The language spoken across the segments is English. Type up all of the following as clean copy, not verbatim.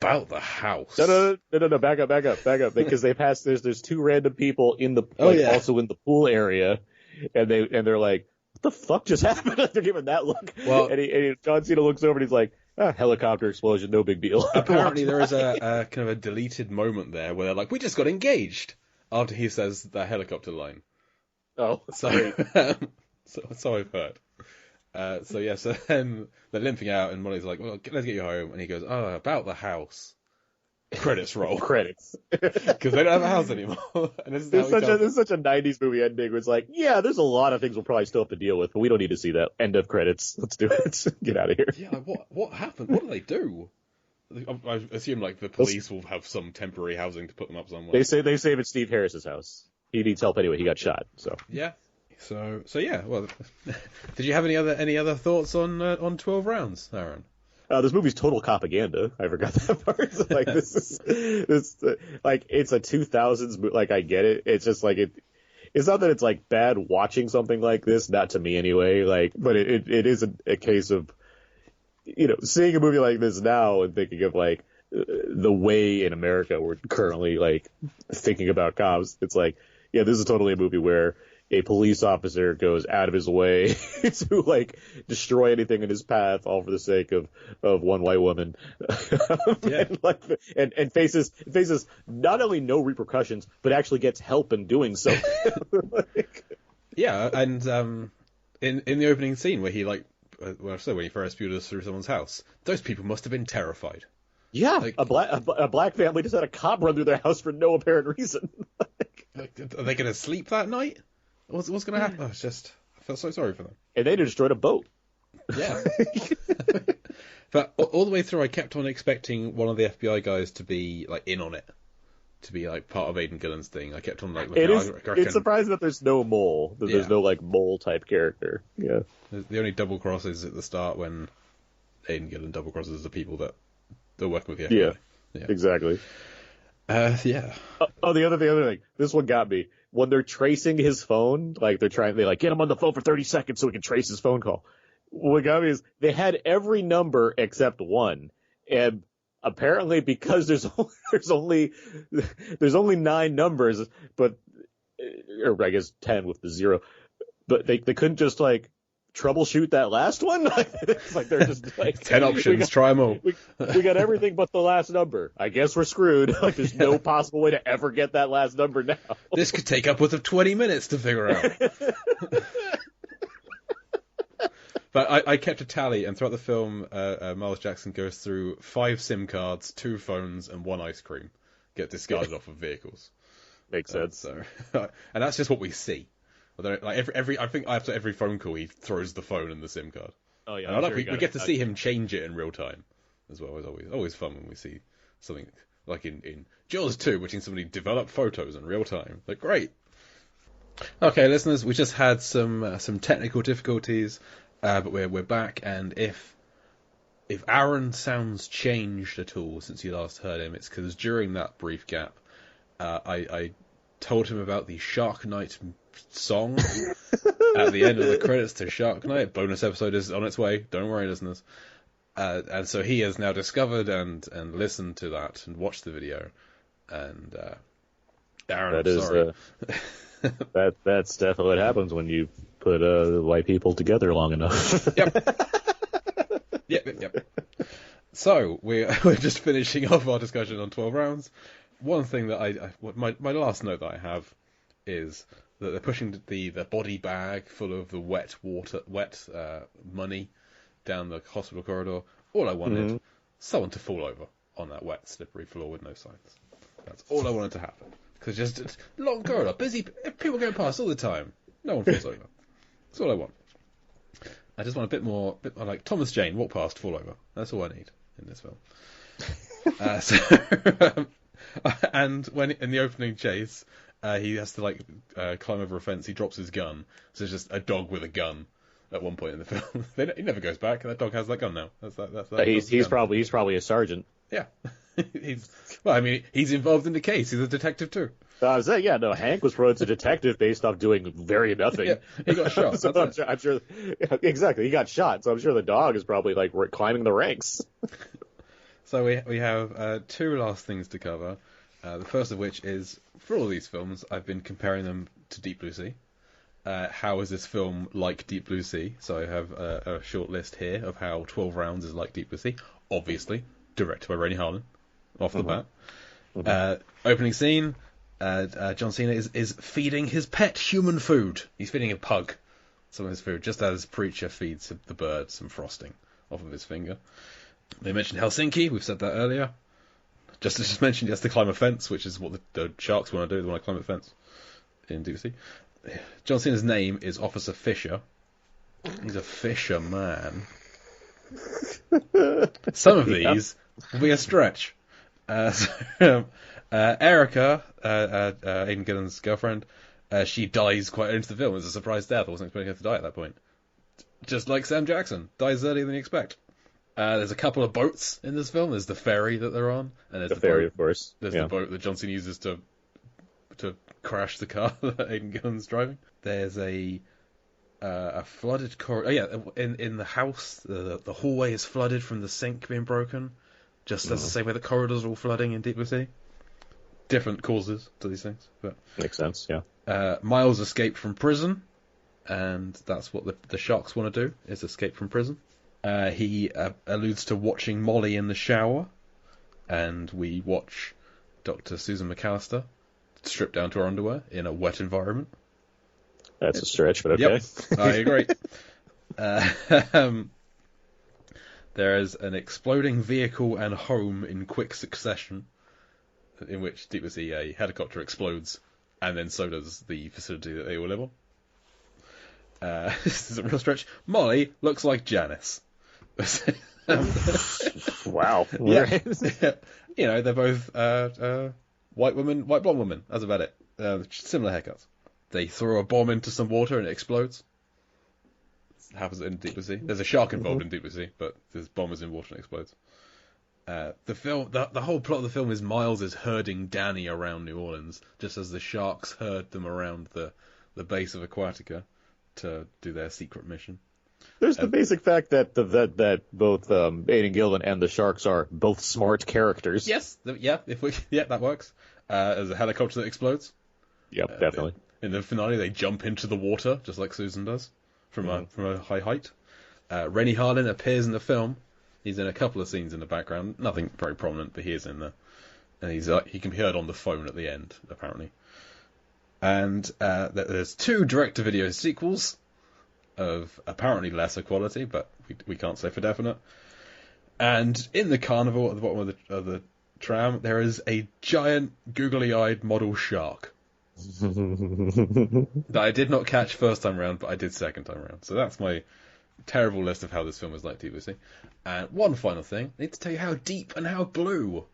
about the house. No, back up, because they pass. There's two random people in the also in the pool area, and they're like, what the fuck just happened? They're giving that look. Well, and John Cena looks over and he's like, helicopter explosion, no big deal. Apparently there is a kind of a deleted moment there where they're like, we just got engaged, after he says the helicopter line. Oh, so so I've heard. So then they're limping out, and Molly's like, well, let's get you home. And he goes, oh, about the house. Credits roll. Credits. Because they don't have a house anymore. And this is such a 90s movie ending where it's like, yeah, there's a lot of things we'll probably still have to deal with, but we don't need to see that. End of credits. Let's do it. Get out of here. Yeah, what happened? What do they do? I assume like the police will have some temporary housing to put them up somewhere. They say it's Steve Harris's house. He needs help anyway. He got shot. So yeah. So yeah. Well, did you have any other thoughts on 12 Rounds, Aaron? This movie's total propaganda. I forgot that part. Like this like it's a 2000s movie. Like I get it. It's just like it's not that it's like bad watching something like this. Not to me anyway. Like, but it is a case of, you know, seeing a movie like this now and thinking of like the way in America we're currently like thinking about cops. It's like, yeah, this is totally a movie where a police officer goes out of his way to like destroy anything in his path, all for the sake of one white woman, yeah. and faces not only no repercussions but actually gets help in doing so. Yeah, and in the opening scene where he like, when he first viewed us through someone's house, those people must have been terrified. Yeah, like, a black family just had a cop run through their house for no apparent reason. Are they going to sleep that night? What's going to happen? I felt so sorry for them. And they destroyed a boat. Yeah. But all the way through, I kept on expecting one of the FBI guys to be like in on it, to be like part of Aidan Gillen's thing. I kept on like looking. It's surprising that there's no mole. There's no like mole type character. Yeah. The only double cross is at the start when Aidan Gillen double crosses the people that they're working with the FBI. Yeah. Exactly. Yeah. The other thing. This one got me. When they're tracing his phone, like they get him on the phone for 30 seconds so we can trace his phone call. What got me is they had every number except one, and apparently because there's only 9 numbers, but or I guess 10 with the 0, but they couldn't just like troubleshoot that last one. It's like they're just like 10 options, try them all. We got everything but the last number. I guess we're screwed. Like there's no possible way to ever get that last number now. This could take upwards of 20 minutes to figure out. But I kept a tally, and throughout the film, Miles Jackson goes through 5 SIM cards, 2 phones, and 1 ice cream get discarded off of vehicles. Makes sense. So, and that's just what we see. Like I think after every phone call, he throws the phone and the SIM card. Oh yeah, and we get to see him change it in real time as well. It's always fun when we see something like in Jaws 2, watching somebody develop photos in real time. Like great. Okay, listeners, we just had some technical difficulties, but we're back. And if Aaron sounds changed at all since you last heard him, it's because during that brief gap, I told him about the Shark Night song at the end of the credits to Shark Night. Bonus episode is on its way. Don't worry, listeners. And so he has now discovered and listened to that and watched the video. And Aaron, I'm sorry. That's definitely what happens when you put white people together long enough. Yep. So we're just finishing off our discussion on 12 Rounds. One thing that my last note that I have is that they're pushing the body bag full of the wet money down the hospital corridor. All I wanted, someone to fall over on that wet, slippery floor with no signs. That's all I wanted to happen. Because just long corridor, busy, people going past all the time. No one falls over. That's all I want. I just want a bit more like Thomas Jane, walk past, fall over. That's all I need in this film. And when in the opening chase, he has to climb over a fence. He drops his gun. So it's just a dog with a gun at one point in the film. He never goes back. That dog has that gun now. He's probably a sergeant. Yeah. He's involved in the case. He's a detective too. I was saying, Hank was promoted to detective based off doing very nothing. Yeah, he got shot. So I'm sure, exactly, he got shot. So I'm sure the dog is probably climbing the ranks. So we have two last things to cover. The first of which is, for all of these films, I've been comparing them to Deep Blue Sea. How is this film like Deep Blue Sea? So I have a short list here of how 12 Rounds is like Deep Blue Sea. Obviously, directed by Rennie Harlin, off the bat. Opening scene, John Cena is feeding his pet human food. He's feeding a pug some of his food, just as Preacher feeds the bird some frosting off of his finger. They mentioned Helsinki, we've said that earlier. Just mentioned he has to climb a fence, which is what the sharks want to do. They want to climb a fence in Deep Sea. John Cena's name is Officer Fisher. He's a fisherman. Some of these will be a stretch. Erica, Aidan Gillen's girlfriend, she dies quite early into the film. It's a surprise death. I wasn't expecting her to die at that point. Just like Sam Jackson, dies earlier than you expect. There's a couple of boats in this film. There's the ferry that they're on, and there's the ferry, of course. There's the boat that John Cena uses to crash the car that Aidan Gillen's driving. There's a flooded corridor. Oh yeah, in the house, the hallway is flooded from the sink being broken. Just as the same way the corridors are all flooding in Deep Blue Sea. Different causes to these things, but makes sense. Yeah. Miles escaped from prison, and that's what the sharks want to do: is escape from prison. He alludes to watching Molly in the shower, and we watch Dr. Susan McAllister strip down to her underwear in a wet environment. That's a stretch, but okay. Yep, I agree. There is an exploding vehicle and home in quick succession, in which Deep Blue Sea, a helicopter explodes, and then so does the facility that they all live on. This is a real stretch. Molly looks like Janice. Wow. Yeah. You know, they're both white blonde women. That's about it. Similar haircuts. They throw a bomb into some water and it explodes. It happens in Deep Blue Sea. There's a shark involved in Deep Blue Sea, but this bomb is in water and explodes. The whole plot of the film is Miles is herding Danny around New Orleans, just as the sharks herd them around the base of Aquatica to do their secret mission. There's the basic fact that that both Aidan Gillen and the sharks are both smart characters. Yes, that works. There's a helicopter that explodes. Yep, definitely. In the finale, they jump into the water just like Susan does from a high height. Rennie Harlin appears in the film. He's in a couple of scenes in the background, nothing very prominent, but he is in there, and he can be heard on the phone at the end apparently. And there's 2 direct-to-video sequels of apparently lesser quality, but we can't say for definite. And in the carnival at the bottom of the tram, there is a giant googly-eyed model shark that I did not catch first time around, but I did second time around. So that's my terrible list of how this film is like Deep Blue Sea. And one final thing, I need to tell you how deep and how blue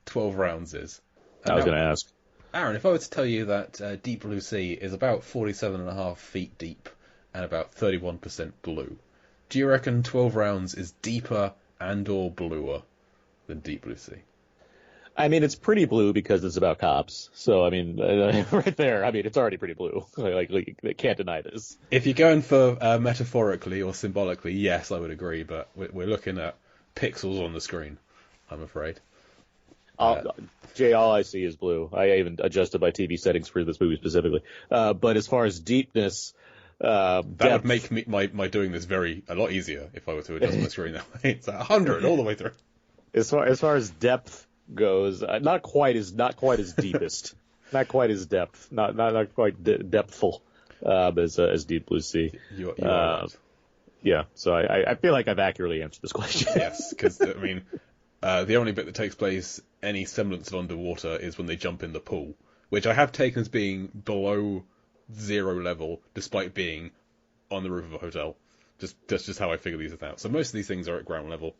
12 Rounds is. I was going to ask. Aaron, if I were to tell you that Deep Blue Sea is about 47.5 feet deep and about 31% blue, do you reckon 12 Rounds is deeper and or bluer than Deep Blue Sea? I mean, it's pretty blue because it's about cops. So, I mean, right there, I mean, it's already pretty blue. Like they can't deny this. If you're going for metaphorically or symbolically, yes, I would agree, but we're looking at pixels on the screen, I'm afraid. Jay, all I see is blue. I even adjusted my TV settings for this movie specifically. But as far as deepness, that would make my doing this a lot easier if I were to adjust my screen that way. It's 100 all the way through. As far as depth goes, not quite as deepest, not quite as depth, not quite depthful as Deep Blue Sea. You are right. Yeah, so I feel like I've accurately answered this question. Yes, because I mean, the only bit that takes place any semblance of underwater is when they jump in the pool, which I have taken as being below zero level, despite being on the roof of a hotel. That's just how I figure these out. So most of these things are at ground level.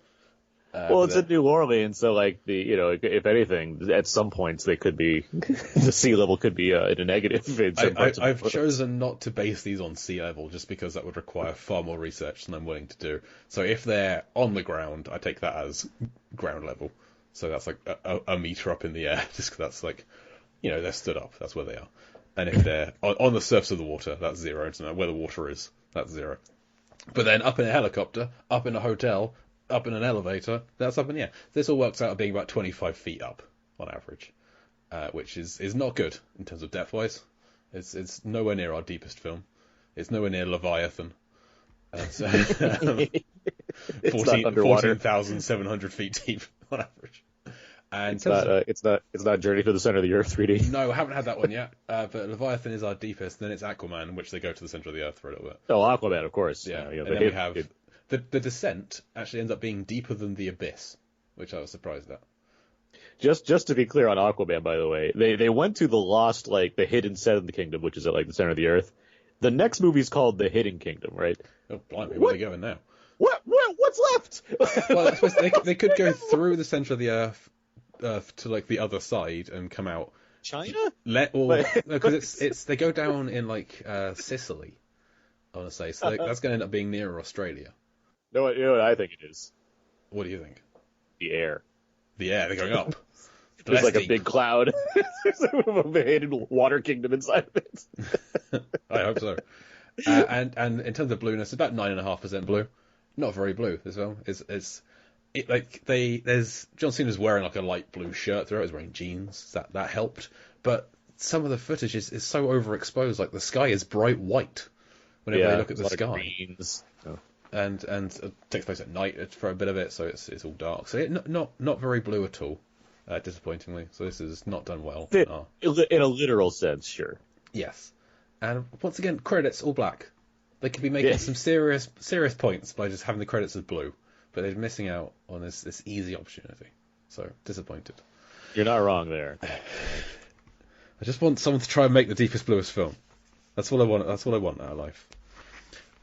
Well, it's in New Orleans, so like if anything, at some points they could be the sea level could be in a negative. I've chosen not to base these on sea level just because that would require far more research than I'm willing to do. So if they're on the ground, I take that as ground level. So that's like a meter up in the air, just 'cause that's like, they're stood up. That's where they are. And if they're on the surface of the water, that's zero. So where the water is, that's zero. But then up in a helicopter, up in a hotel, up in an elevator, that's up in the air. This all works out being about 25 feet up on average, which is not good in terms of depth-wise. It's nowhere near our deepest film. It's nowhere near Leviathan. So, 14,700 feet deep on average. And it's not Journey to the Center of the Earth 3D. No, I haven't had that one yet. But Leviathan is our deepest. Then it's Aquaman, in which they go to the center of the Earth for a little bit. Oh, Aquaman, of course. Yeah. And then we have the Descent actually ends up being deeper than the Abyss, which I was surprised at. Just to be clear on Aquaman, by the way, they went to the lost, like the hidden Seventh Kingdom, which is at like the center of the Earth. The next movie's called The Hidden Kingdom, right? Oh, blimey, where are they going now? What's left? Well, I suppose they could go through the center of the Earth to like the other side and come out. China? Because they go down in like Sicily, I want to say. So that's going to end up being nearer Australia. No, you know what I think it is? What do you think? The air. The air, they're going up. There's like a big cloud. There's a hidden water kingdom inside of it. I hope so. And in terms of blueness, about 9.5% blue. Not very blue. This film there's John Cena's wearing like a light blue shirt throughout. He's wearing jeans. That helped. But some of the footage is so overexposed. Like the sky is bright white whenever they look at the sky. Oh. And it takes place at night for a bit of it, so it's all dark. So not very blue at all. Disappointingly, so this is not done well. In a literal sense, sure. Yes, and once again, credits all black. They could be making some serious points by just having the credits as blue, but they're missing out on this easy opportunity. So disappointed. You're not wrong there. I just want someone to try and make the deepest bluest film. That's what I want. That's what I want out of life.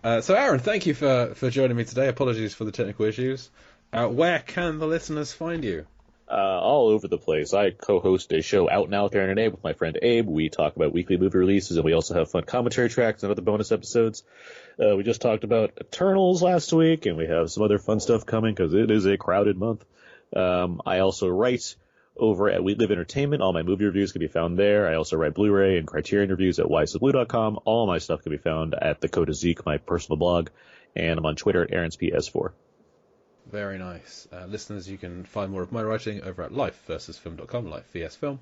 So Aaron, thank you for joining me today. Apologies for the technical issues. Where can the listeners find you? All over the place. I co-host a show Out Now with Aaron and Abe with my friend Abe. We talk about weekly movie releases, and we also have fun commentary tracks and other bonus episodes. We just talked about Eternals last week, and we have some other fun stuff coming because it is a crowded month. I also write over at We Live Entertainment. All my movie reviews can be found there. I also write Blu-ray and Criterion reviews at whyistheblue.com. All my stuff can be found at the Code of Zeke, my personal blog, and I'm on Twitter at AaronsPS4. Very nice. Listeners, you can find more of my writing over at lifeversusfilm.com, Life vs Film.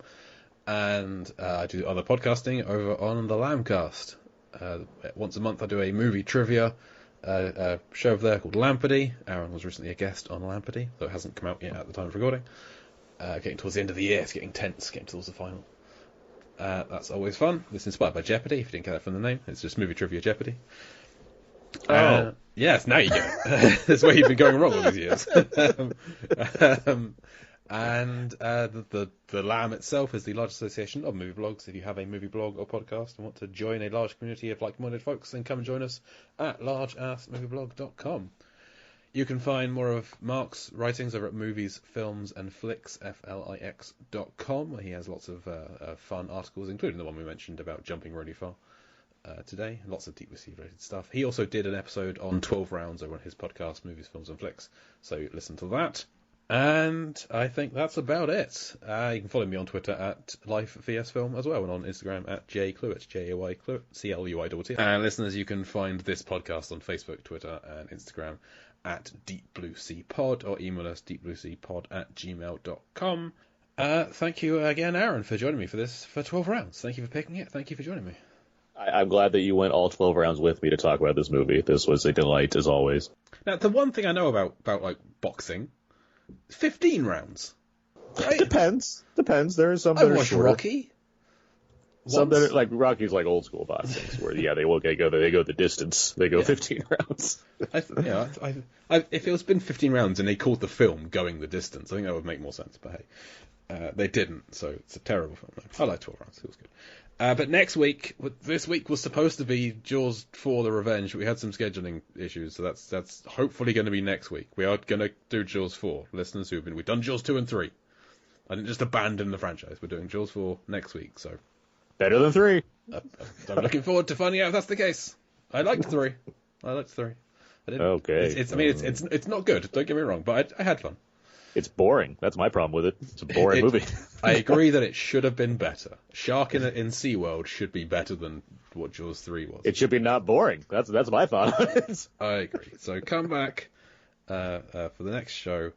And I do other podcasting over on the Lambcast. Once a month I do a movie trivia show over there called Lampardy. Aaron was recently a guest on Lampardy, though it hasn't come out yet at the time of recording. Getting towards the end of the year, it's getting tense, getting towards the final. That's always fun. It's inspired by Jeopardy, if you didn't get that from the name. It's just movie trivia Jeopardy. Yes, now you get it. That's where you've been going wrong all these years. And the LAM itself is the large association of movie blogs. If you have a movie blog or podcast and want to join a large community of like-minded folks, then come and join us at largeassmovieblog.com. You can find more of Mark's writings over at Movies, Films and Flicks, FLIX.com, where he has lots of fun articles, including the one we mentioned about jumping really far. Today, lots of deep sea related stuff. He also did an episode on 12 rounds over on his podcast, Movies, Films and Flicks, so listen to that. And I think that's about it. You can follow me on Twitter at LifeVSFilm as well, and on Instagram at JCluitt, Jay Cluitt, CLUITT. And listeners, you can find this podcast on Facebook, Twitter, and Instagram at Deep Blue Sea Pod, or email us deepblueseapod@gmail.com. Thank you again, Aaron, for joining me for 12 rounds. Thank you for picking it. Thank you for joining me. I'm glad that you went all 12 rounds with me to talk about this movie. This was a delight, as always. Now, the one thing I know about like boxing, 15 rounds. Right? Depends. There are some I that are watched shorter. Rocky. Some that are like Rocky's like old school boxing, where they go the distance. They go 15 rounds. If it's been 15 rounds and they called the film Going the Distance, I think that would make more sense. But hey, they didn't, so it's a terrible film. I like 12 rounds. It was good. But this week was supposed to be Jaws 4: The Revenge, but we had some scheduling issues, so that's hopefully going to be next week. We are going to do Jaws 4. Listeners we've done Jaws 2 and 3. I didn't just abandon the franchise. We're doing Jaws 4 next week, so better than 3. I'm looking forward to finding out if that's the case. I liked 3. I didn't. Okay. It's not good. Don't get me wrong, but I had fun. It's boring. That's my problem with it. It's a boring movie. I agree that it should have been better. Shark in SeaWorld should be better than what Jaws 3 was. It should be not boring. That's my thought on it. I agree. So come back for the next show.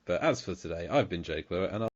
But as for today, I've been Jake Lewis, and